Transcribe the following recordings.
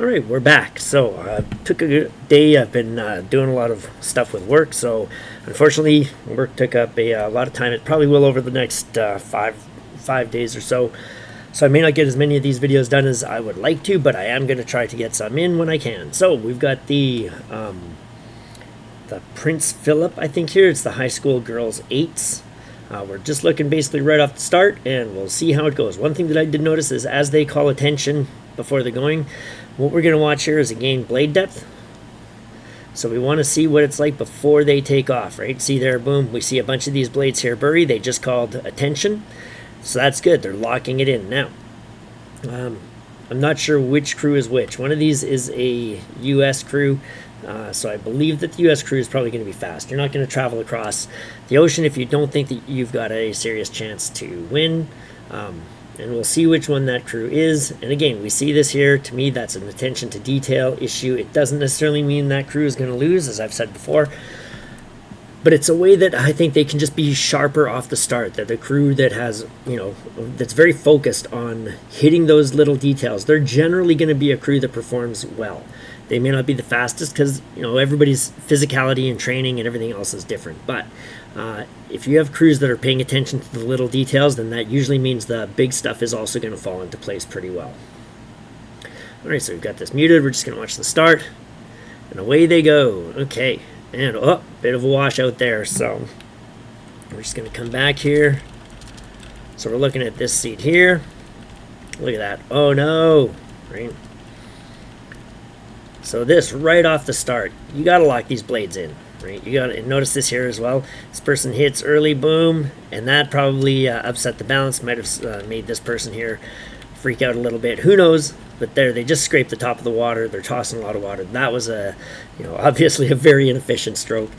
All right, we're back. So took a good day. I've been doing a lot of stuff with work. So unfortunately, work took up a lot of time. It probably will over the next five days or so. So I may not get as many of these videos done as I would like to, but I am going to try to get some in when I can. So we've got the Prince Philip, I think here. It's the high school girls 8s. We're just looking basically right off the start, and we'll see how it goes. One thing that I did notice is as they call attention before they're going, what we're going to watch here is again blade depth. So we want to see what it's like before they take off, right? See there, boom, we see a bunch of these blades here bury. They just called attention. So that's good. They're locking it in. Now, I'm not sure which crew is which. One of these is a U.S. crew. So I believe that the U.S. crew is probably going to be fast. You're not going to travel across the ocean if you don't think that you've got a serious chance to win. And we'll see which one that crew is. And again, we see this here. To me, that's an attention to detail issue. It doesn't necessarily mean that crew is going to lose, as I've said before. But it's a way that I think they can just be sharper off the start. That the crew that has, that's very focused on hitting those little details, they're generally going to be a crew that performs well. They may not be the fastest because, everybody's physicality and training and everything else is different. But if you have crews that are paying attention to the little details, then that usually means the big stuff is also going to fall into place pretty well. All right, so we've got this muted. We're just going to watch the start. And away they go. Okay. And, bit of a washout there. So we're just going to come back here. So we're looking at this seat here. Look at that. Oh, no. Right? So this, right off the start, you got to lock these blades in, right? You got to notice this here as well. This person hits early, boom, and that probably upset the balance. Might have made this person here freak out a little bit. Who knows? But there, they just scraped the top of the water. They're tossing a lot of water. That was obviously a very inefficient stroke.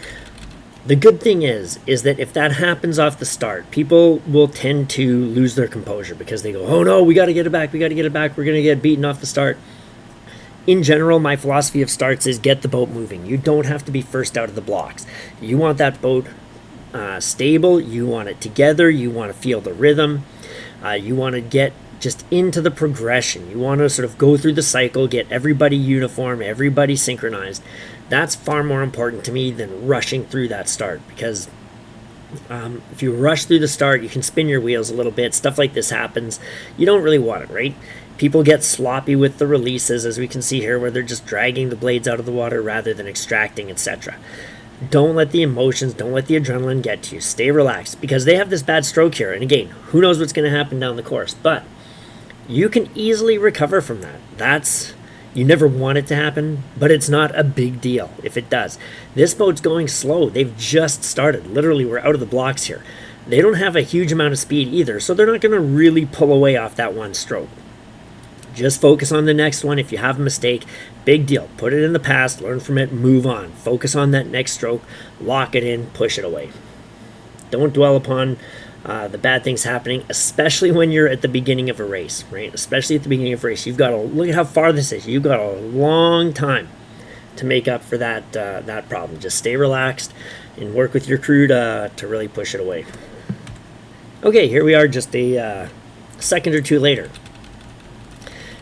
The good thing is that if that happens off the start, people will tend to lose their composure because they go, oh no, we got to get it back. We got to get it back. We're going to get beaten off the start. In general, my philosophy of starts is get the boat moving. You don't have to be first out of the blocks. You want that boat stable. You want it together. You want to feel the rhythm. You want to get just into the progression. You want to sort of go through the cycle, get everybody uniform, everybody synchronized. That's far more important to me than rushing through that start, because if you rush through the start, you can spin your wheels a little bit. Stuff like this happens. You don't really want it, right? People get sloppy with the releases, as we can see here, where they're just dragging the blades out of the water rather than extracting, etc. Don't let the emotions, don't let the adrenaline get to you. Stay relaxed, because they have this bad stroke here. And again, who knows what's going to happen down the course, but you can easily recover from that. You never want it to happen, but it's not a big deal if it does. This boat's going slow. They've just started. Literally, we're out of the blocks here. They don't have a huge amount of speed either, so they're not going to really pull away off that one stroke. Just focus on the next one. If you have a mistake, big deal. Put it in the past, learn from it, move on. Focus on that next stroke, lock it in, push it away. Don't dwell upon the bad things happening, especially when you're at the beginning of a race, right? Especially at the beginning of a race. You've got to look at how far this is. You've got a long time to make up for that problem. Just stay relaxed and work with your crew to really push it away. Okay, here we are just a second or two later.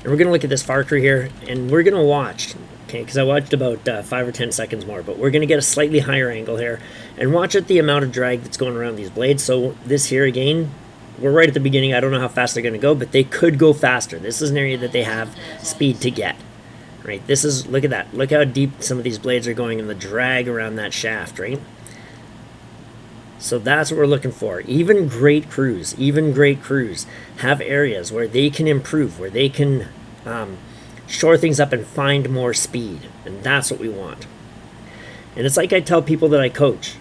And we're going to look at this far crew here, and we're going to watch, okay, because I watched about 5 or 10 seconds more, but we're going to get a slightly higher angle here and watch at the amount of drag that's going around these blades. So this here, again, we're right at the beginning. I don't know how fast they're going to go, but they could go faster. This is an area that they have speed to get, right? This is, look at that. Look how deep some of these blades are going and the drag around that shaft, right? So that's what we're looking for. Even great crews have areas where they can improve, where they can shore things up and find more speed. And that's what we want. And it's like I tell people that I coach.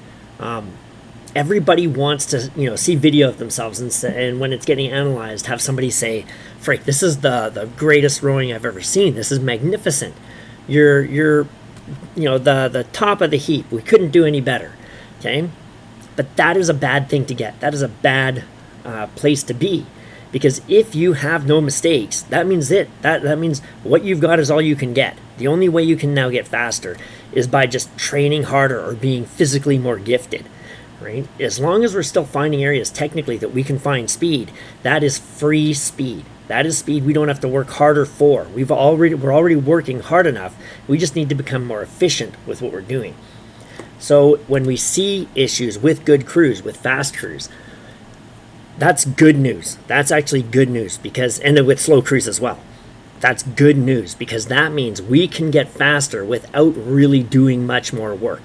Everybody wants to see video of themselves and when it's getting analyzed, have somebody say, Frank, this is the greatest rowing I've ever seen. This is magnificent. You're the top of the heap. We couldn't do any better. Okay? But that is a bad thing to get. That is a bad place to be. Because if you have no mistakes, that means that means what you've got is all you can get. The only way you can now get faster is by just training harder or being physically more gifted, right? As long as we're still finding areas technically that we can find speed, that is free speed. That is speed we don't have to work harder for. We're already working hard enough. We just need to become more efficient with what we're doing. So when we see issues with good crews, with fast crews, that's good news. That's actually good news, and with slow crews as well. That's good news, because that means we can get faster without really doing much more work,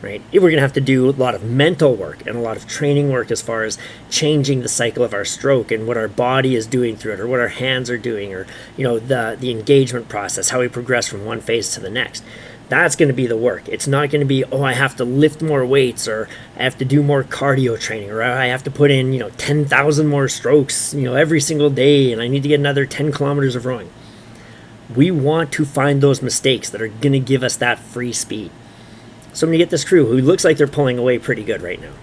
right? We're going to have to do a lot of mental work and a lot of training work as far as changing the cycle of our stroke and what our body is doing through it, or what our hands are doing, or the engagement process, how we progress from one phase to the next. That's going to be the work. It's not going to be, I have to lift more weights, or I have to do more cardio training, or I have to put in 10,000 more strokes every single day, and I need to get another 10 kilometers of rowing. We want to find those mistakes that are going to give us that free speed. So I'm going to get this crew who looks like they're pulling away pretty good right now.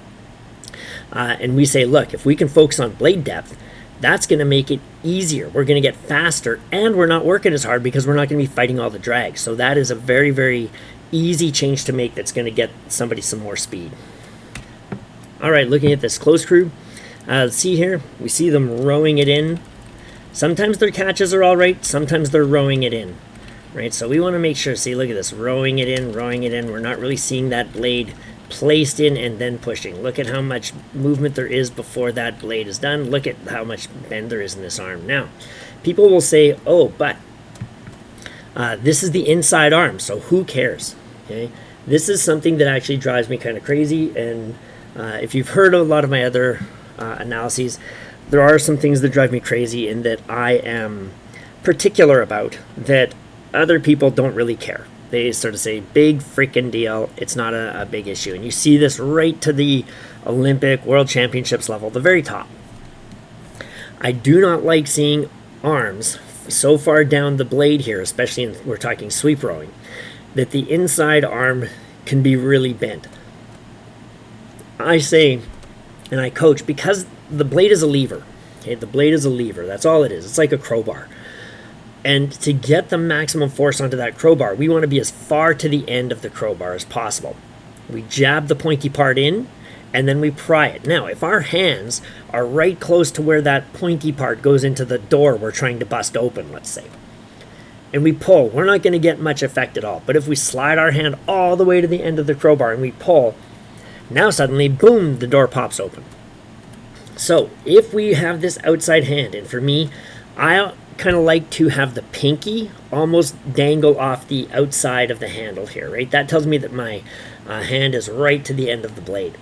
And we say, look, if we can focus on blade depth, that's going to make it easier. We're going to get faster, and we're not working as hard because we're not going to be fighting all the drag. So that is a very, very easy change to make that's going to get somebody some more speed. All right, looking at this close crew. See here, we see them rowing it in. Sometimes their catches are all right. Sometimes they're rowing it in, right? So we want to make sure, see, look at this, rowing it in, rowing it in. We're not really seeing that blade placed in and then pushing. Look at how much movement there is before that blade is done. Look at how much bend there is in this arm. Now, people will say, but this is the inside arm, so who cares? Okay, this is something that actually drives me kind of crazy, and if you've heard a lot of my other analyses, there are some things that drive me crazy and that I am particular about that other people don't really care. They sort of say, big freaking deal, it's not a big issue. And you see this right to the Olympic, World Championships level, the very top. I do not like seeing arms so far down the blade here, especially we're talking sweep rowing, that the inside arm can be really bent. I say, and I coach, because the blade is a lever. Okay, the blade is a lever. That's all it is. It's like a crowbar. And to get the maximum force onto that crowbar, we want to be as far to the end of the crowbar as possible. We jab the pointy part in, and then we pry it. Now, if our hands are right close to where that pointy part goes into the door we're trying to bust open, let's say, and we pull, we're not going to get much effect at all. But if we slide our hand all the way to the end of the crowbar and we pull, now suddenly, boom, the door pops open. So if we have this outside hand, and for me, I kind of like to have the pinky almost dangle off the outside of the handle here, right? That tells me that my hand is right to the end of the blade.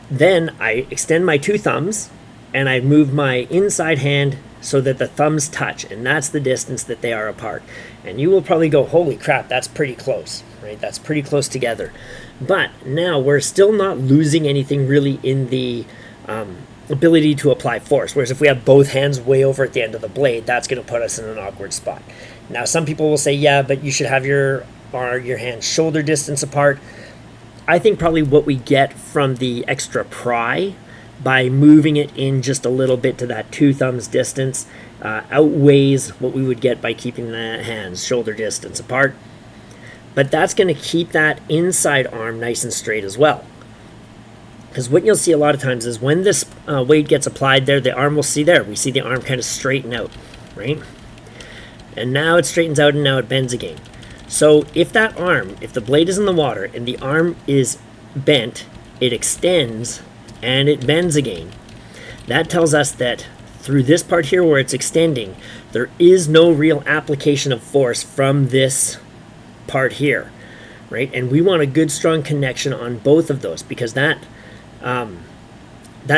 Then I extend my two thumbs and I move my inside hand so that the thumbs touch, and that's the distance that they are apart. And you will probably go, holy crap, that's pretty close, right? That's pretty close together. But now we're still not losing anything really in the ability to apply force. Whereas if we have both hands way over at the end of the blade, that's going to put us in an awkward spot. Now, some people will say, yeah, but you should have your hands shoulder distance apart. I think probably what we get from the extra pry by moving it in just a little bit to that two thumbs distance outweighs what we would get by keeping the hands shoulder distance apart. But that's going to keep that inside arm nice and straight as well. Because what you'll see a lot of times is when this weight gets applied there, the arm will see there. We see the arm kind of straighten out, right? And now it straightens out and now it bends again. So if that arm, if the blade is in the water and the arm is bent, it extends and it bends again. That tells us that through this part here where it's extending, there is no real application of force from this part here, right? And we want a good strong connection on both of those, because that's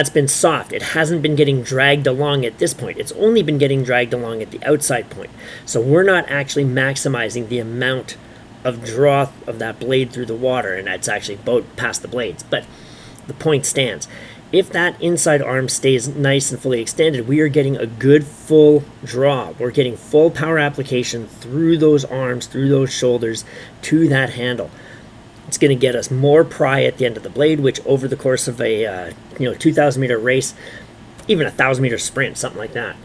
been soft. It hasn't been getting dragged along at this point. It's only been getting dragged along at the outside point. So we're not actually maximizing the amount of draw of that blade through the water, and that's actually past the blades. But the point stands. If that inside arm stays nice and fully extended, we are getting a good full draw. We're getting full power application through those arms, through those shoulders, to that handle. It's going to get us more pry at the end of the blade, which over the course of a 2,000 meter race, even a 1,000 meter sprint, something like that,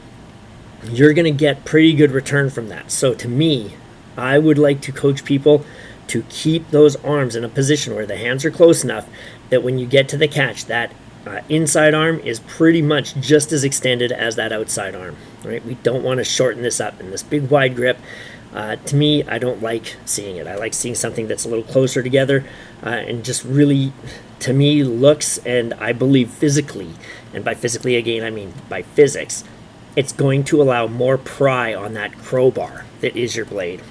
you're going to get pretty good return from that. So to me, I would like to coach people to keep those arms in a position where the hands are close enough that when you get to the catch, that inside arm is pretty much just as extended as that outside arm, right? We don't want to shorten this up. And this big wide grip, to me, I don't like seeing it. I like seeing something that's a little closer together and just really, to me, looks, and I believe physically, and by physically again, I mean by physics, it's going to allow more pry on that crowbar that is your blade.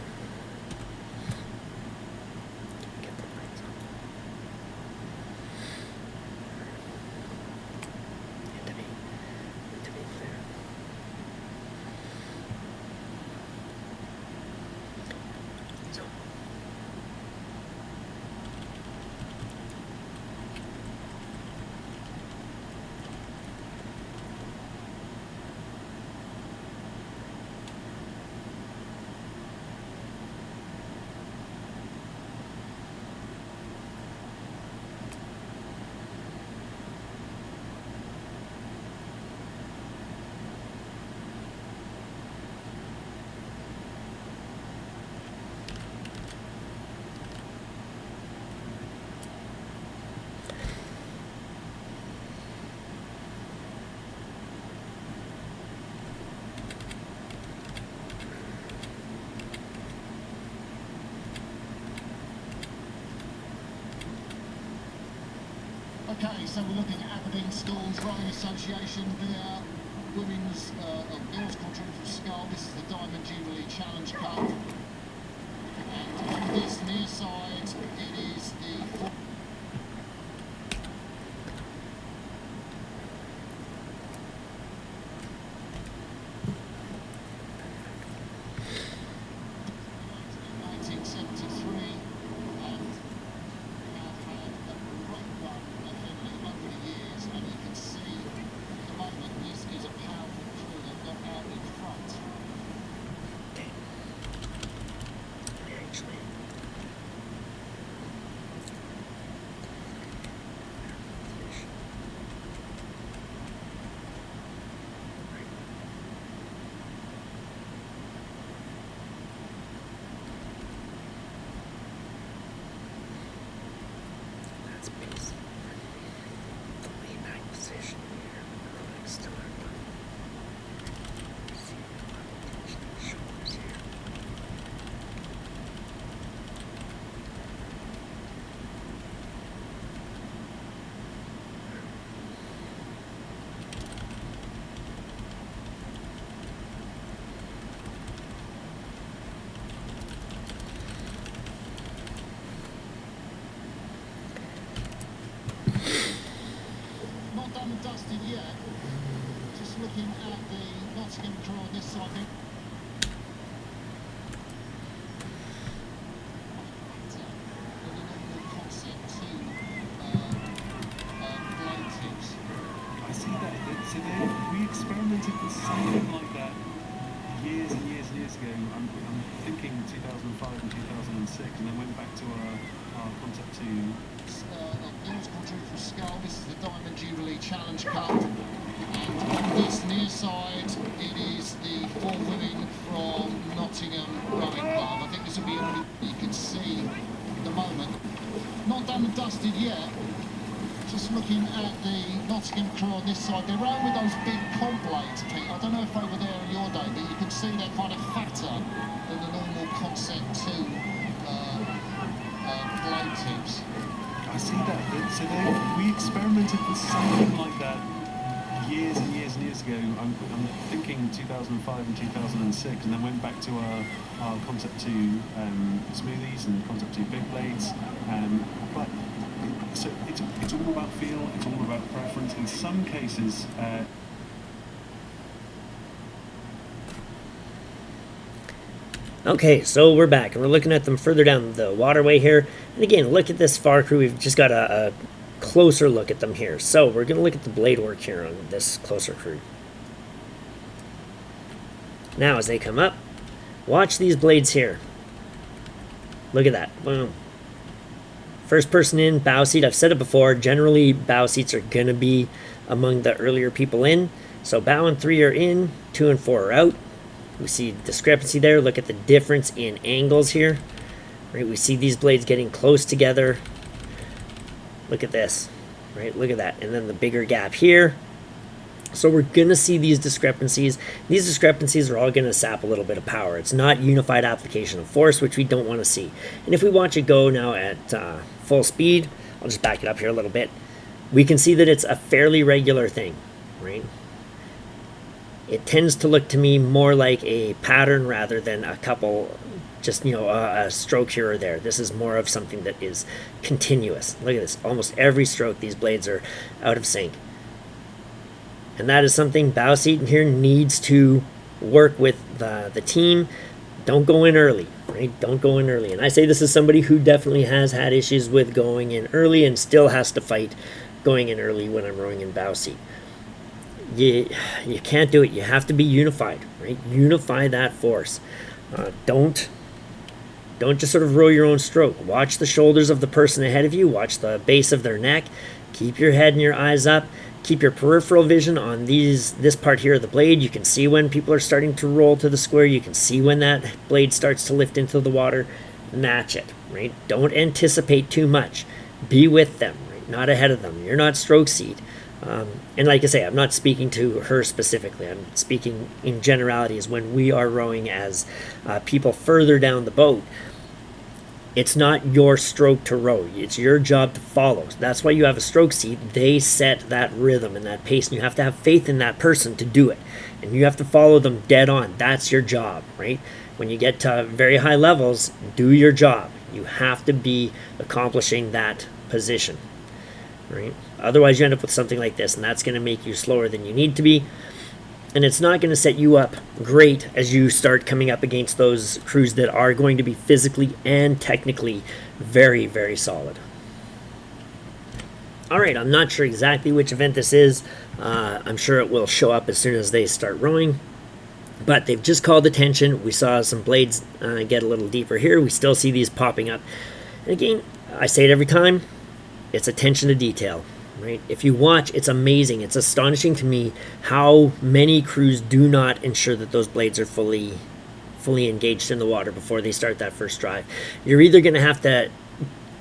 Okay, so we're looking at Aberdeen Schools Rowing Association, their women's girls contributor scull. This is the Diamond Jubilee Challenge Cup. And on this near side, it is the... Dusted yet. Just looking at the Nottingham draw on this side. I see that. So we experimented with something like that years and years and years ago. I'm thinking 2005 and 2006, and then went back to our concept to. Girls contributor scull. This is the Diamond Jubilee Challenge Cup, and on this near side it is the four women from Nottingham Rowing Club. I think this will be all you can see at the moment. Not done and dusted yet. Just looking at the Nottingham crew on this side, they're rowing with those big comp blades, Pete. I don't know if they were there in your day, but you can see they're kind of fatter than the normal Concept 2 blade tips. I see that. So we experimented with something like that years and years and years ago. I'm thinking 2005 and 2006, and then went back to our Concept 2 smoothies and Concept 2 big blades. But so it's all about feel. It's all about preference. In some cases. Okay, so we're back, and we're looking at them further down the waterway here. And again, look at this far crew. We've just got a closer look at them here. So we're going to look at the blade work here on this closer crew. Now, as they come up, watch these blades here. Look at that. Boom. First person in, bow seat. I've said it before. Generally, bow seats are going to be among the earlier people in. So bow and 3 are in, 2 and 4 are out. We see discrepancy there. Look at the difference in angles here. Right, we see these blades getting close together. Look at this. right? Look at that. And then the bigger gap here. So we're going to see these discrepancies. These discrepancies are all going to sap a little bit of power. It's not unified application of force, which we don't want to see. And if we watch it go now at full speed, I'll just back it up here a little bit. We can see that it's a fairly regular thing, right? It tends to look to me more like a pattern rather than a couple, just, you know, a stroke here or there. This is more of something that is continuous. Look at this. Almost every stroke, these blades are out of sync. And that is something bow seat here needs to work with the team. Don't go in early, right? Don't go in early. And I say this as somebody who definitely has had issues with going in early and still has to fight going in early when I'm rowing in bow seat. You can't do it. You have to be unified, right? Unify that force. Don't just sort of row your own stroke. Watch the shoulders of the person ahead of you. Watch the base of their neck. Keep your head and your eyes up. Keep your peripheral vision on this part here of the blade. You can see when people are starting to roll to the square. You can see when that blade starts to lift into the water. Match it, right? Don't anticipate too much. Be with them, right? Not ahead of them. You're not stroke seat. And like I say, I'm not speaking to her specifically. I'm speaking in generalities when we are rowing as people further down the boat. It's not your stroke to row. It's your job to follow. That's why you have a stroke seat. They set that rhythm and that pace, and you have to have faith in that person to do it. And you have to follow them dead on. That's your job, right? When you get to very high levels, do your job. You have to be accomplishing that position, right? Otherwise, you end up with something like this, and that's going to make you slower than you need to be. And it's not going to set you up great as you start coming up against those crews that are going to be physically and technically very, very solid. All right, I'm not sure exactly which event this is. I'm sure it will show up as soon as they start rowing. But they've just called attention. We saw some blades get a little deeper here. We still see these popping up. And again, I say it every time, it's attention to detail. Right? If you watch, it's amazing. It's astonishing to me how many crews do not ensure that those blades are fully engaged in the water before they start that first drive. You're either going to have to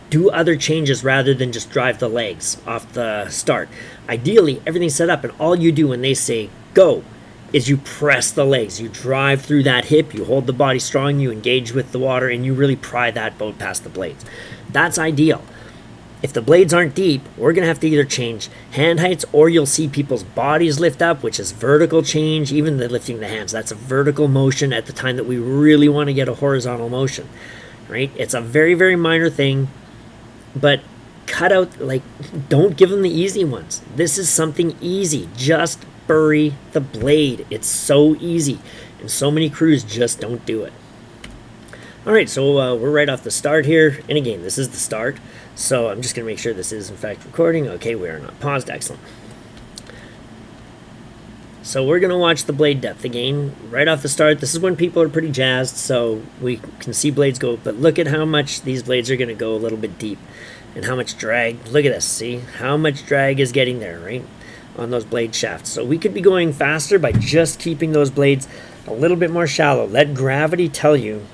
do other changes rather than just drive the legs off the start. Ideally, everything's set up, and all you do when they say go is you press the legs. You drive through that hip, you hold the body strong, you engage with the water, and you really pry that boat past the blades. That's ideal. If the blades aren't deep, we're going to have to either change hand heights, or you'll see people's bodies lift up, which is vertical change. Even the lifting the hands, that's a vertical motion at the time that we really want to get a horizontal motion, right? It's a very, very minor thing, but cut out, like, don't give them the easy ones. This is something easy. Just bury the blade. It's so easy, and so many crews just don't do it. All right, so we're right off the start here, and again, this is the start. So I'm just going to make sure this is in fact recording. Okay, we are not paused. Excellent. So we're going to watch the blade depth again right off the start. This is when people are pretty jazzed, so we can see blades go. But look at how much these blades are going to go a little bit deep and how much drag. Look at this. See how much drag is getting there, right, on those blade shafts. So we could be going faster by just keeping those blades a little bit more shallow. Let gravity tell you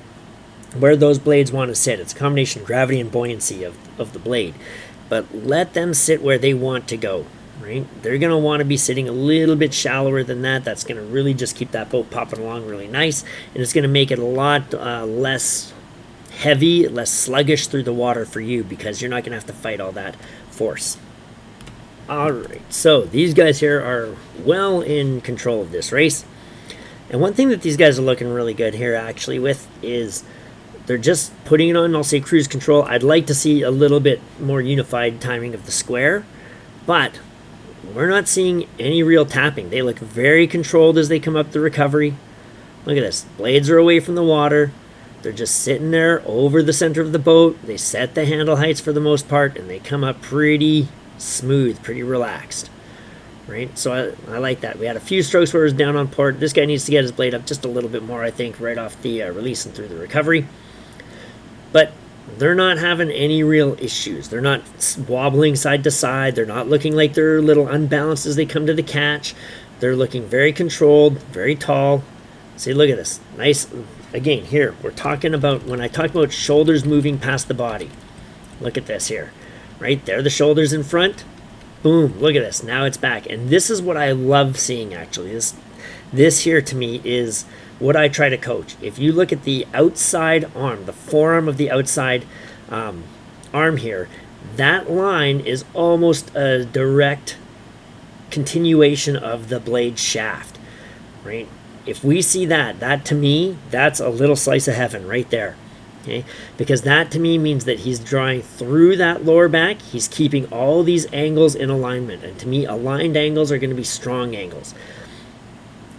where those blades want to sit. It's a combination of gravity and buoyancy of the blade. But let them sit where they want to go, right? They're going to want to be sitting a little bit shallower than that. That's going to really just keep that boat popping along really nice. And it's going to make it a lot less heavy, less sluggish through the water for you, because you're not going to have to fight all that force. All right, so these guys here are well in control of this race. And one thing that these guys are looking really good here actually with is they're just putting it on, I'll say, cruise control. I'd like to see a little bit more unified timing of the square, but we're not seeing any real tapping. They look very controlled as they come up the recovery. Look at this. Blades are away from the water. They're just sitting there over the center of the boat. They set the handle heights for the most part, and they come up pretty smooth, pretty relaxed. Right? So I like that. We had a few strokes where it was down on port. This guy needs to get his blade up just a little bit more, I think, right off the release and through the recovery. But they're not having any real issues. They're not wobbling side to side. They're not looking like they're a little unbalanced as they come to the catch. They're looking very controlled, very tall. See, look at this. Nice. Again, here, we're talking about, when I talk about shoulders moving past the body, look at this here. Right there, the shoulders in front. boom, look at this. Now it's back. And this is what I love seeing, actually. This here to me is what I try to coach. If you look at the outside arm, the forearm of the outside arm here, that line is almost a direct continuation of the blade shaft, right? If we see that to me, that's a little slice of heaven right there. Okay, because that to me means that he's drawing through that lower back. He's keeping all these angles in alignment, and to me, aligned angles are going to be strong angles.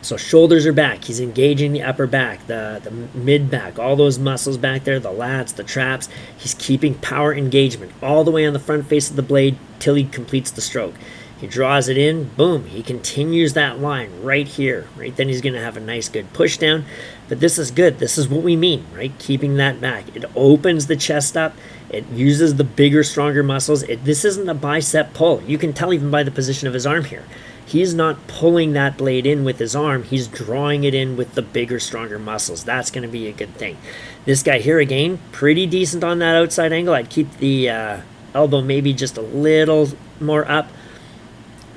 So shoulders are back. He's engaging the upper back, the mid back, all those muscles back there, the lats, the traps. He's keeping power engagement all the way on the front face of the blade till he completes the stroke. He draws it in, boom, he continues that line right here, right? Then he's going to have a nice good push down. But this is good. This is what we mean, right? Keeping that back. It opens the chest up. It uses the bigger, stronger muscles. This isn't a bicep pull. You can tell even by the position of his arm here. He's not pulling that blade in with his arm. He's drawing it in with the bigger, stronger muscles. That's going to be a good thing. This guy here, again, pretty decent on that outside angle. I'd keep the elbow maybe just a little more up.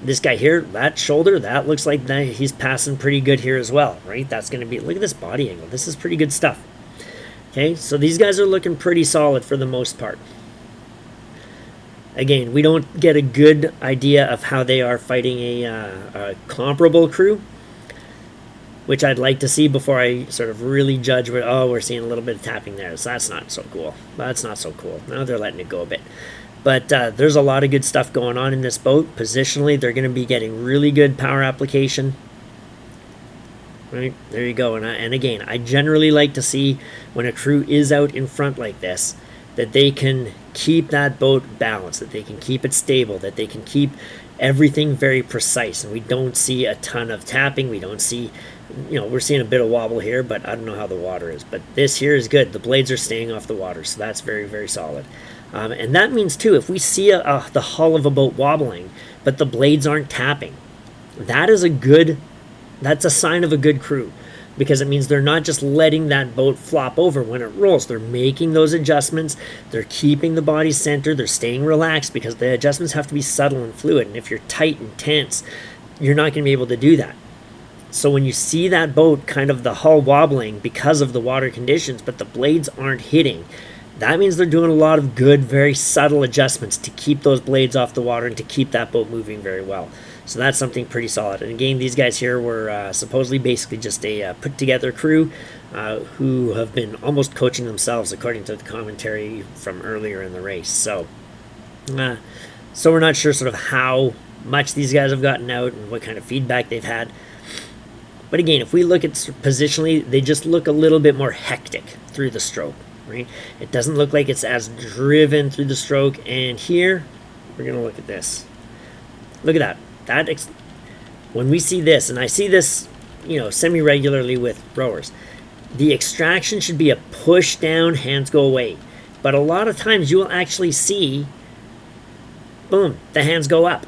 This guy here, that shoulder, that looks like he's passing pretty good here as well, right? That's going to be, look at this body angle. This is pretty good stuff. Okay, so these guys are looking pretty solid for the most part. Again, we don't get a good idea of how they are fighting a comparable crew, which I'd like to see before I sort of really judge what, oh, we're seeing a little bit of tapping there. So that's not so cool. That's not so cool. Now they're letting it go a bit. But there's a lot of good stuff going on in this boat. Positionally, they're going to be getting really good power application. Right, there you go. And again, I generally like to see when a crew is out in front like this, that they can keep that boat balanced, that they can keep it stable, that they can keep everything very precise. And we don't see a ton of tapping. We don't see, we're seeing a bit of wobble here, but I don't know how the water is. But this here is good. The blades are staying off the water, so that's very, very solid. And that means, too, if we see the hull of a boat wobbling, but the blades aren't tapping, that's a sign of a good crew, because it means they're not just letting that boat flop over when it rolls. They're making those adjustments. They're keeping the body centered. They're staying relaxed, because the adjustments have to be subtle and fluid. And if you're tight and tense, you're not going to be able to do that. So when you see that boat kind of the hull wobbling because of the water conditions, but the blades aren't hitting, that means they're doing a lot of good, very subtle adjustments to keep those blades off the water and to keep that boat moving very well. So that's something pretty solid. And again, these guys here were supposedly basically just a put-together crew who have been almost coaching themselves, according to the commentary from earlier in the race. So we're not sure sort of how much these guys have gotten out and what kind of feedback they've had. But again, if we look at positionally, they just look a little bit more hectic through the stroke. Right? It doesn't look like it's as driven through the stroke. And here, we're going to look at this. Look at that. When we see this, and I see this, semi-regularly with rowers, the extraction should be a push down, hands go away. But a lot of times you will actually see, boom, the hands go up.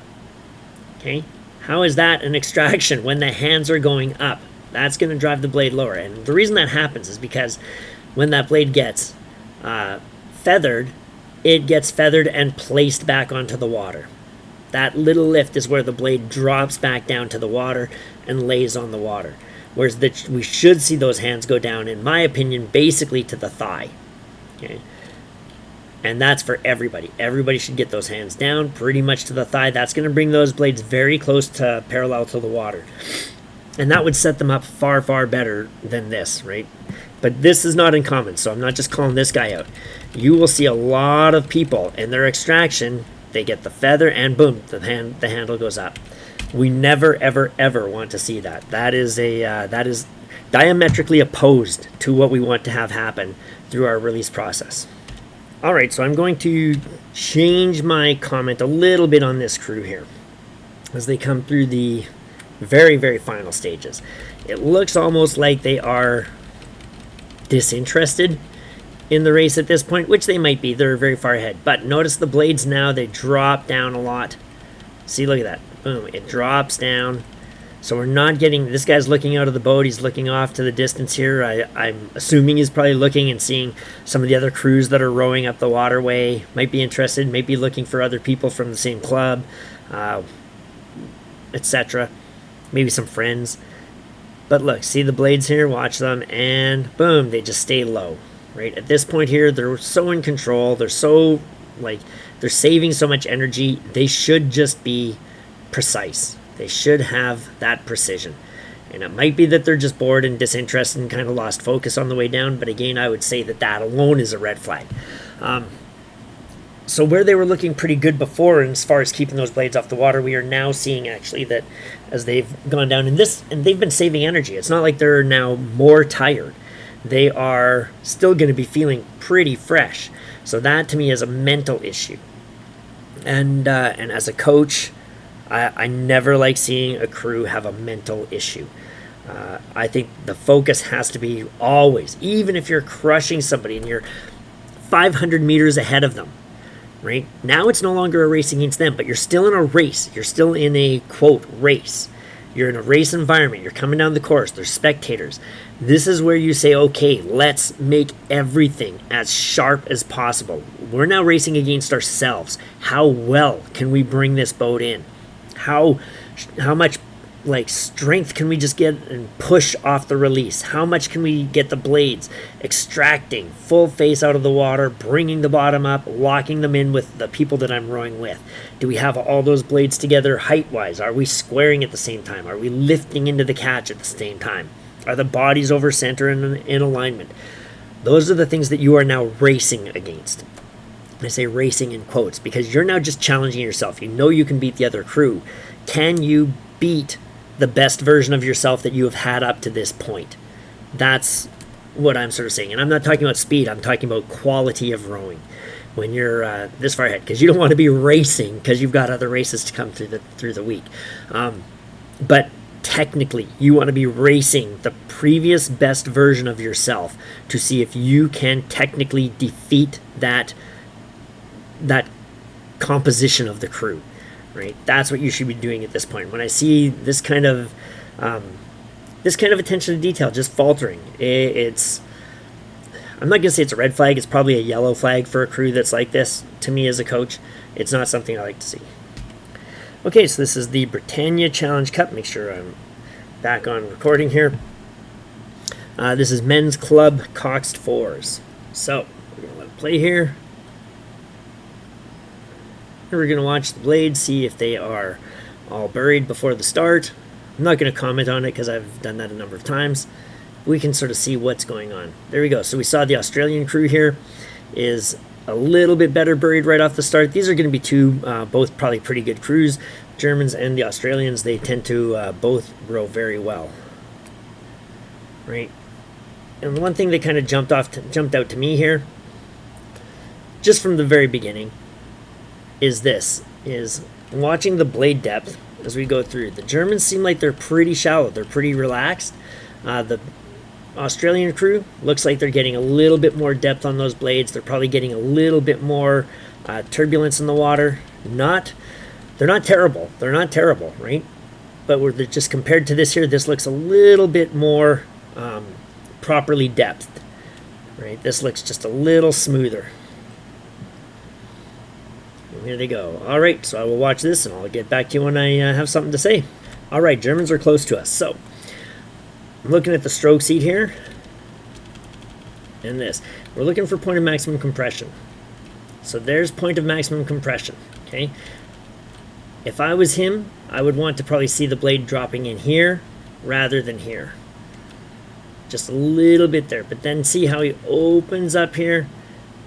Okay? How is that an extraction when the hands are going up? That's going to drive the blade lower. And the reason that happens is because when that blade gets feathered, it gets feathered and placed back onto the water. That little lift is where the blade drops back down to the water and lays on the water. Whereas we should see those hands go down, in my opinion, basically to the thigh. Okay? And that's for everybody. Everybody should get those hands down pretty much to the thigh. That's going to bring those blades very close to parallel to the water. And that would set them up far, far better than this, right? But this is not uncommon, so I'm not just calling this guy out. You will see a lot of people in their extraction, they get the feather and boom, the handle goes up. We never, ever, ever want to see that. That is diametrically opposed to what we want to have happen through our release process. All right, so I'm going to change my comment a little bit on this crew here as they come through the very, very final stages. It looks almost like they are disinterested in the race at this point, which they might be. They're very far ahead. But notice the blades now, they drop down a lot. See, look at that. Boom, it drops down. So we're not getting, this guy's looking out of the boat. He's looking off to the distance here. I'm assuming he's probably looking and seeing some of the other crews that are rowing up the waterway. Might be interested, might be looking for other people from the same club. etc. Maybe some friends. But look, see the blades here, watch them, and boom, they just stay low, right? At this point here, they're so in control, they're so, like, they're saving so much energy, they should just be precise. They should have that precision. And it might be that they're just bored and disinterested and kind of lost focus on the way down, but again, I would say that that alone is a red flag. So where they were looking pretty good before, and as far as keeping those blades off the water, we are now seeing actually that as they've gone down in this, and they've been saving energy. It's not like they're now more tired. They are still going to be feeling pretty fresh. So that to me is a mental issue. And as a coach, I never like seeing a crew have a mental issue. I think the focus has to be always, even if you're crushing somebody and you're 500 meters ahead of them, right? Now it's no longer a race against them, but you're still in a race. You're still in a, quote, race. You're in a race environment. You're coming down the course. There's spectators. This is where you say, okay, let's make everything as sharp as possible. We're now racing against ourselves. How well can we bring this boat in? How much like strength can we just get and push off the release? How much can we get the blades extracting full face out of the water, bringing the bottom up, locking them in with the people that I'm rowing with? Do we have all those blades together height-wise? Are we squaring at the same time? Are we lifting into the catch at the same time? Are the bodies over center and in alignment? Those are the things that you are now racing against. I say racing in quotes because you're now just challenging yourself. You know you can beat the other crew. Can you beat the best version of yourself that you have had up to this point? That's what I'm sort of saying. And I'm not talking about speed. I'm talking about quality of rowing when you're this far ahead, because you don't want to be racing because you've got other races to come through the week. But technically, you want to be racing the previous best version of yourself to see if you can technically defeat that composition of the crew. Right, that's what you should be doing at this point. When I see this kind of attention to detail just faltering, it's, I'm not gonna say it's a red flag. It's probably a yellow flag for a crew that's like this. To me as a coach, it's not something I like to see. Okay, so this is the Britannia Challenge Cup. Make sure I'm back on recording here. This is men's club coxed fours. So we're gonna let it play here. We're going to watch the blades, see if they are all buried before the start. I'm not going to comment on it because I've done that a number of times. We can sort of see what's going on. There we go. So we saw the Australian crew here is a little bit better buried right off the start. These are going to be two, both probably pretty good crews. Germans and the Australians, they tend to both row very well. Right? And the one thing that kind of jumped out to me here, just from the very beginning, is watching the blade depth as we go through. The Germans seem like they're pretty shallow. They're pretty relaxed. The Australian crew looks like they're getting a little bit more depth on those blades. They're probably getting a little bit more turbulence in the water. They're not terrible. They're not terrible, right? But we're just compared to this here, this looks a little bit more properly depthed, right? This looks just a little smoother. Here they go. All right, so I will watch this and I'll get back to you when I have something to say. All right, Germans are close to us. So I'm looking at the stroke seat here and this. We're looking for point of maximum compression. So there's point of maximum compression, okay? If I was him, I would want to probably see the blade dropping in here rather than here. Just a little bit there, but then see how he opens up here.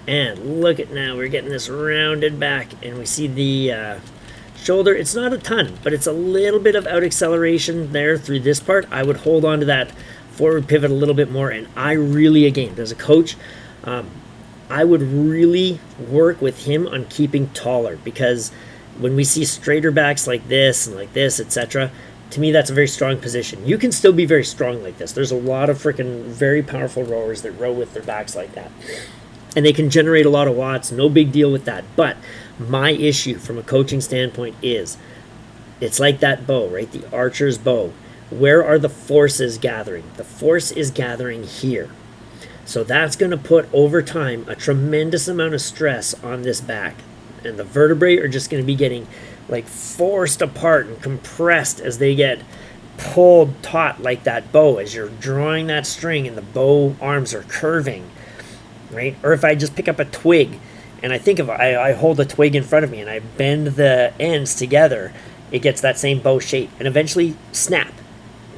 And look at now, we're getting this rounded back, and we see the shoulder. It's not a ton, but it's a little bit of out acceleration there through this part. I would hold on to that forward pivot a little bit more, and I really, again, as a coach, I would really work with him on keeping taller, because when we see straighter backs like this, etc., to me, that's a very strong position. You can still be very strong like this. There's a lot of freaking very powerful rowers that row with their backs like that. And they can generate a lot of watts, no big deal with that. But my issue from a coaching standpoint is, it's like that bow, right? The archer's bow. Where are the forces gathering? The force is gathering here. So that's going to put, over time, a tremendous amount of stress on this back. And the vertebrae are just going to be getting like forced apart and compressed as they get pulled taut like that bow as you're drawing that string and the bow arms are curving, right? Or if I just pick up a twig and I hold a twig in front of me and I bend the ends together, it gets that same bow shape and eventually snap,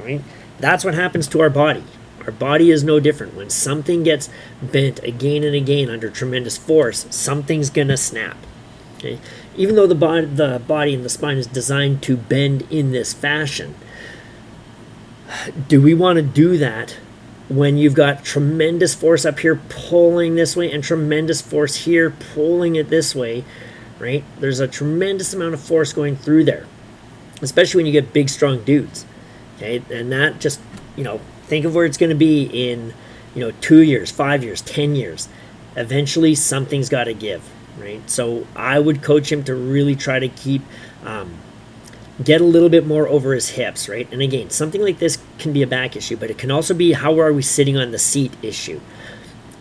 right? That's what happens to our body. Our body is no different. When something gets bent again and again under tremendous force, something's gonna snap. Okay? Even though the body and the spine is designed to bend in this fashion, do we want to do that when you've got tremendous force up here pulling this way and tremendous force here pulling it this way, right? There's a tremendous amount of force going through there, especially when you get big, strong dudes. Okay, and that just, think of where it's going to be in, 2 years, 5 years, 10 years. Eventually, something's got to give, right? So I would coach him to really try to get a little bit more over his hips, right? And again, something like this can be a back issue, but it can also be how are we sitting on the seat issue.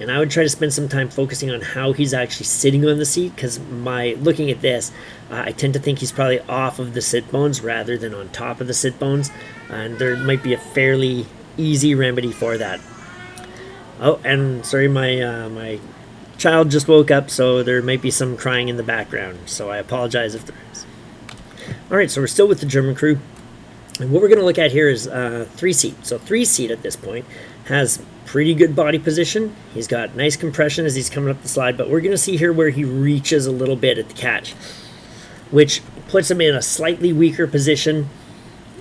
And I would try to spend some time focusing on how he's actually sitting on the seat, because looking at this, I tend to think he's probably off of the sit bones rather than on top of the sit bones. And there might be a fairly easy remedy for that. Oh, and sorry, my child just woke up, so there might be some crying in the background. So I apologize if there is. All right, so we're still with the German crew. And what we're going to look at here is 3-seat. So 3-seat at this point has pretty good body position. He's got nice compression as he's coming up the slide, but we're going to see here where he reaches a little bit at the catch, which puts him in a slightly weaker position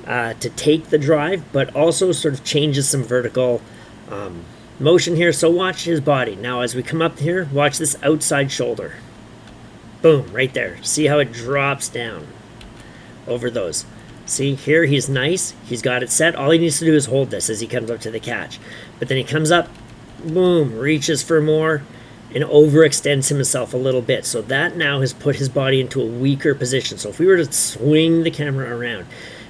to take the drive, but also sort of changes some vertical motion here. So watch his body. Now as we come up here, watch this outside shoulder. Boom, right there. See how it drops down over those. See, here he's nice. He's got it set. All he needs to do is hold this as he comes up to the catch. But then he comes up, boom, reaches for more, and overextends himself a little bit. So that now has put his body into a weaker position. So if we were to swing the camera around,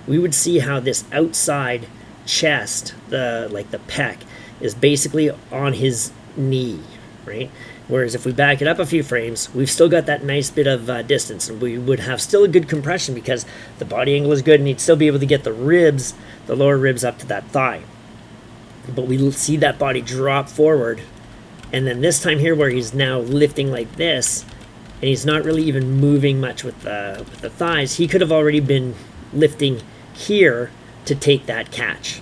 we would see how this outside chest, the pec, is basically on his knee, right? Whereas if we back it up a few frames, we've still got that nice bit of distance, and we would have still a good compression because the body angle is good, and he'd still be able to get the ribs, the lower ribs up to that thigh. But we see that body drop forward, and then this time here where he's now lifting like this, and he's not really even moving much with the thighs, he could have already been lifting here to take that catch.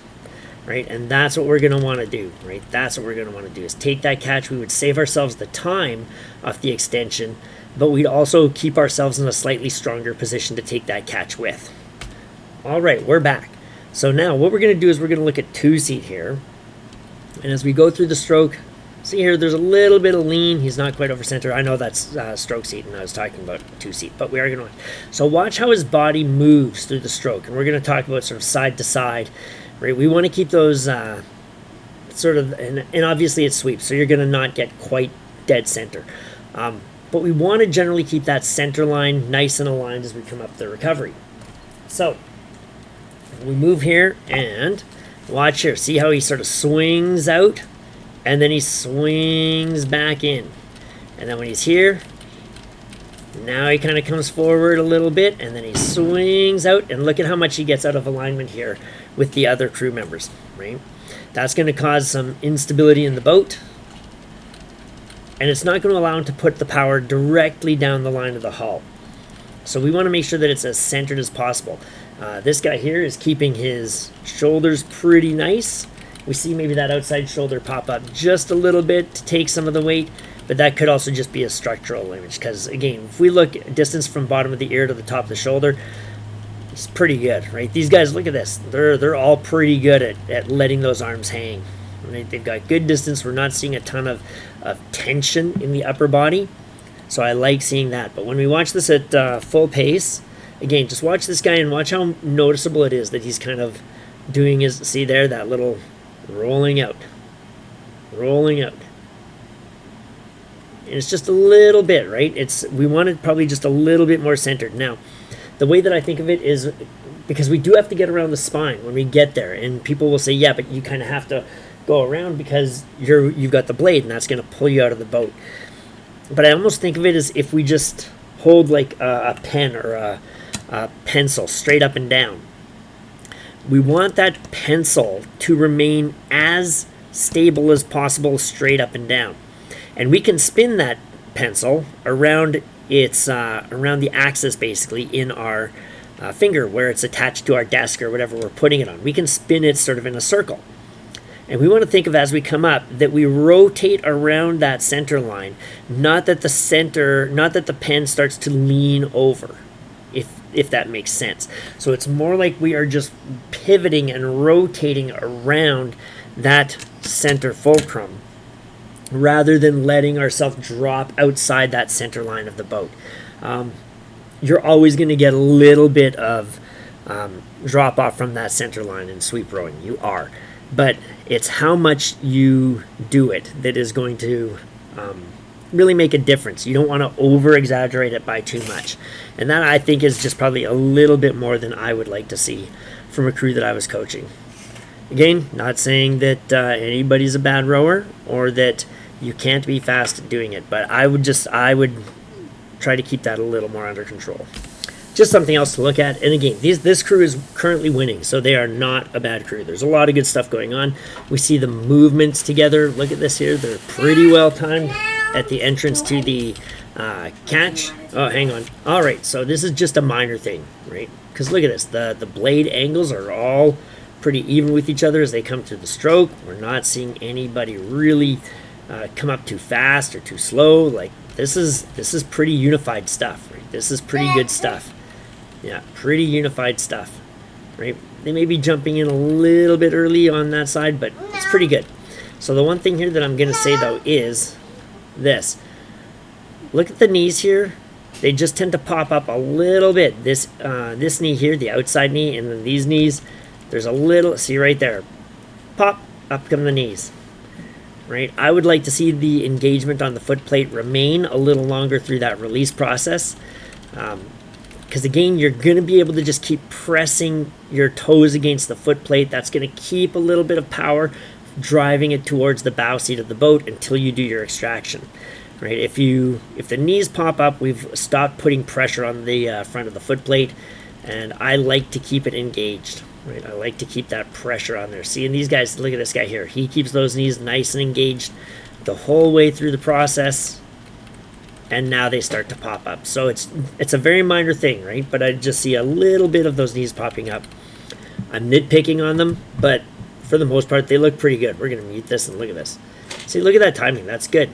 Right, and that's what we're going to want to do, right? That's what we're going to want to do is take that catch. We would save ourselves the time off the extension, but we'd also keep ourselves in a slightly stronger position to take that catch with. All right, we're back. So now what we're going to do is we're going to look at 2-seat here. And as we go through the stroke, see here, there's a little bit of lean. He's not quite over center. I know that's stroke seat, and I was talking about 2-seat, but we are going to. So watch how his body moves through the stroke, and we're going to talk about sort of side to side. Right, we want to keep those sort of, and obviously it sweeps, so you're going to not get quite dead center. But we want to generally keep that center line nice and aligned as we come up the recovery. So we move here, and watch here. See how he sort of swings out, and then he swings back in. And then when he's here, now he kind of comes forward a little bit, and then he swings out, and look at how much he gets out of alignment here with the other crew members, right? That's going to cause some instability in the boat, and it's not going to allow him to put the power directly down the line of the hull. So we want to make sure that it's as centered as possible. This guy here is keeping his shoulders pretty nice. We see maybe that outside shoulder pop up just a little bit to take some of the weight, but that could also just be a structural image, because again, if we look at distance from bottom of the ear to the top of the shoulder, it's pretty good, right? These guys, look at this. They're all pretty good at letting those arms hang. Right? They've got good distance. We're not seeing a ton of tension in the upper body, so I like seeing that. But when we watch this at full pace, again, just watch this guy and watch how noticeable it is that he's kind of doing his, see there, that little rolling out. Rolling out. And it's just a little bit, right? We want it probably just a little bit more centered. Now, the way that I think of it is, because we do have to get around the spine when we get there, and people will say, yeah, but you kind of have to go around because you've got the blade, and that's going to pull you out of the boat. But I almost think of it as if we just hold like a pen or pencil straight up and down. We want that pencil to remain as stable as possible straight up and down. And we can spin that pencil around its around the axis basically in our finger where it's attached to our desk or whatever we're putting it on. We can spin it sort of in a circle. And we want to think of as we come up that we rotate around that center line, not that the pen starts to lean over, if that makes sense. So it's more like we are just pivoting and rotating around that center fulcrum rather than letting ourselves drop outside that center line of the boat. You're always going to get a little bit of drop off from that center line in sweep rowing. You are. But it's how much you do it that is going to really make a difference. You don't want to over exaggerate it by too much. And that, I think, is just probably a little bit more than I would like to see from a crew that I was coaching. Again, not saying that anybody's a bad rower or that you can't be fast at doing it, but I would try to keep that a little more under control. Just something else to look at. And again, this crew is currently winning, so they are not a bad crew. There's a lot of good stuff going on. We see the movements together. Look at this here. They're pretty well timed at the entrance to the catch. Oh, hang on. All right, so this is just a minor thing, right? Because look at this. The blade angles are all pretty even with each other as they come through the stroke. We're not seeing anybody really come up too fast or too slow. Like this is pretty unified stuff, right? This is pretty good stuff. Yeah, pretty unified stuff, right? They may be jumping in a little bit early on that side, but it's pretty good. So the one thing here that I'm going to say, though, is this. Look at the knees here. They just tend to pop up a little bit. This knee here, the outside knee, and then these knees, there's a little, see right there, pop, up come the knees, right? I would like to see the engagement on the foot plate remain a little longer through that release process. Because again, you're going to be able to just keep pressing your toes against the foot plate. That's going to keep a little bit of power driving it towards the bow seat of the boat until you do your extraction. Right? If the knees pop up, we've stopped putting pressure on the front of the foot plate, and I like to keep it engaged. Right? I like to keep that pressure on there. See, and these guys, look at this guy here. He keeps those knees nice and engaged the whole way through the process. And now they start to pop up. So it's a very minor thing, right? But I just see a little bit of those knees popping up. I'm nitpicking on them, but for the most part, they look pretty good. We're going to mute this and look at this. See, look at that timing. That's good.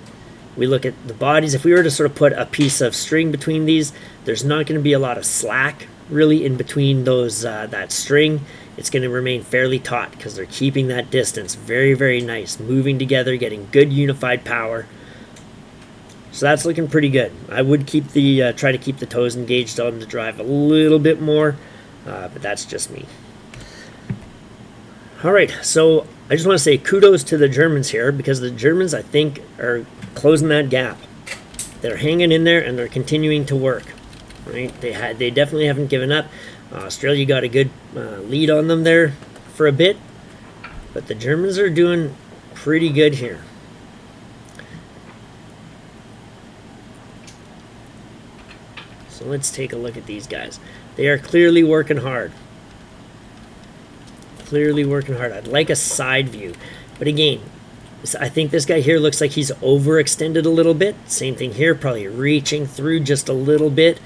We look at the bodies. If we were to sort of put a piece of string between these, there's not going to be a lot of slack really in between those that string. It's going to remain fairly taut because they're keeping that distance very, very nice, moving together, getting good unified power. So that's looking pretty good. I would keep the try to keep the toes engaged on the drive a little bit more, but that's just me. All right, so I just want to say kudos to the Germans here because the Germans, I think, are closing that gap. They're hanging in there and they're continuing to work. Right? They definitely haven't given up. Australia got a good lead on them there for a bit, but the Germans are doing pretty good here. So let's take a look at these guys. They are clearly working hard. Clearly working hard. I'd like a side view. But again, I think this guy here looks like he's overextended a little bit. Same thing here, probably reaching through just a little bit.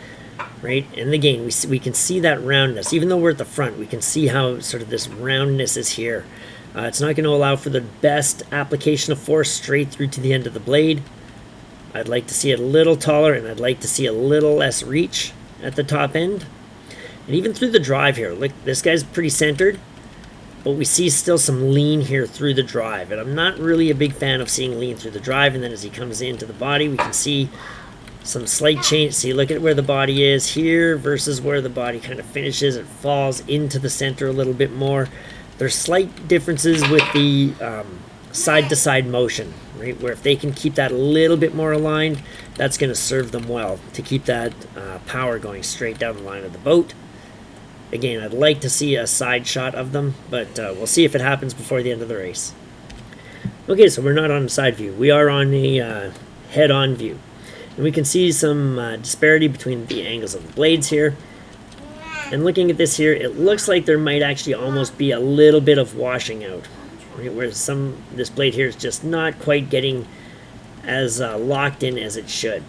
Right? And again, we can see that roundness. Even though we're at the front, we can see how sort of this roundness is here. It's not going to allow for the best application of force straight through to the end of the blade. I'd like to see it a little taller, and I'd like to see a little less reach at the top end. And even through the drive here, look, this guy's pretty centered, but we see still some lean here through the drive. And I'm not really a big fan of seeing lean through the drive, and then as he comes into the body, we can see some slight change. See, look at where the body is here versus where the body kind of finishes. It falls into the center a little bit more. There's slight differences with the side-to-side motion, right? Where if they can keep that a little bit more aligned, that's going to serve them well to keep that power going straight down the line of the boat. Again, I'd like to see a side shot of them, but we'll see if it happens before the end of the race. Okay, so we're not on a side view. We are on a head-on view. And we can see some disparity between the angles of the blades here. And looking at this here, it looks like there might actually almost be a little bit of washing out, right? Where this blade here is just not quite getting as locked in as it should.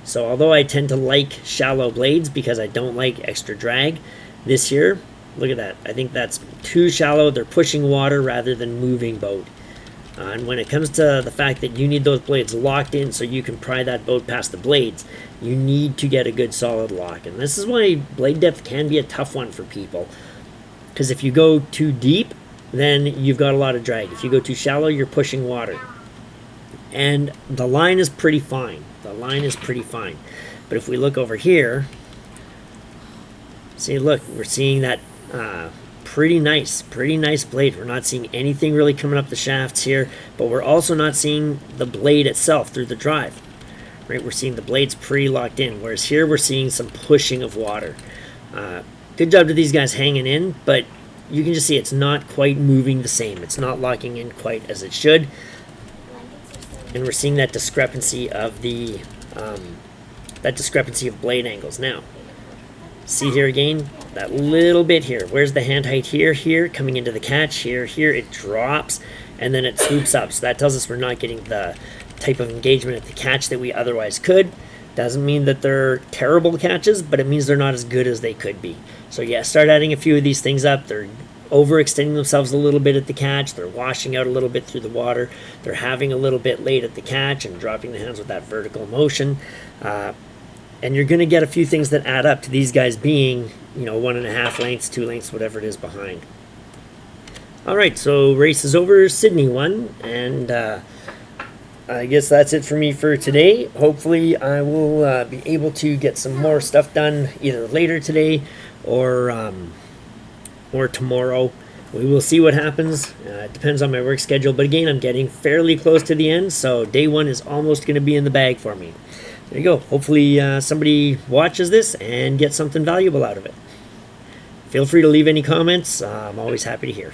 So although I tend to like shallow blades because I don't like extra drag, this here, look at that. I think that's too shallow. They're pushing water rather than moving boat. And when it comes to the fact that you need those blades locked in so you can pry that boat past the blades, you need to get a good solid lock. And this is why blade depth can be a tough one for people. Because if you go too deep, then you've got a lot of drag. If you go too shallow, you're pushing water. And the line is pretty fine. The line is pretty fine. But if we look over here, see, look, we're seeing that pretty nice blade. We're not seeing anything really coming up the shafts here, but we're also not seeing the blade itself through the drive. Right, we're seeing the blades pretty locked in, whereas here we're seeing some pushing of water. Good job to these guys hanging in, but you can just see it's not quite moving the same. It's not locking in quite as it should. And we're seeing that discrepancy of the blade angles. Now, see here again, that little bit here. Where's the hand height here? Here, coming into the catch. Here, it drops, and then it swoops up. So that tells us we're not getting the type of engagement at the catch that we otherwise could. Doesn't mean that they're terrible catches, but it means they're not as good as they could be. So yeah, start adding a few of these things up. They're overextending themselves a little bit at the catch. They're washing out a little bit through the water. They're having a little bit late at the catch and dropping the hands with that vertical motion. And you're going to get a few things that add up to these guys being, 1.5 lengths, 2 lengths, whatever it is behind. All right, so race is over. Sydney won, and I guess that's it for me for today. Hopefully I will be able to get some more stuff done either later today or tomorrow. We will see what happens. It depends on my work schedule, but again, I'm getting fairly close to the end, so day one is almost going to be in the bag for me. There you go. Hopefully somebody watches this and gets something valuable out of it. Feel free to leave any comments. I'm always happy to hear.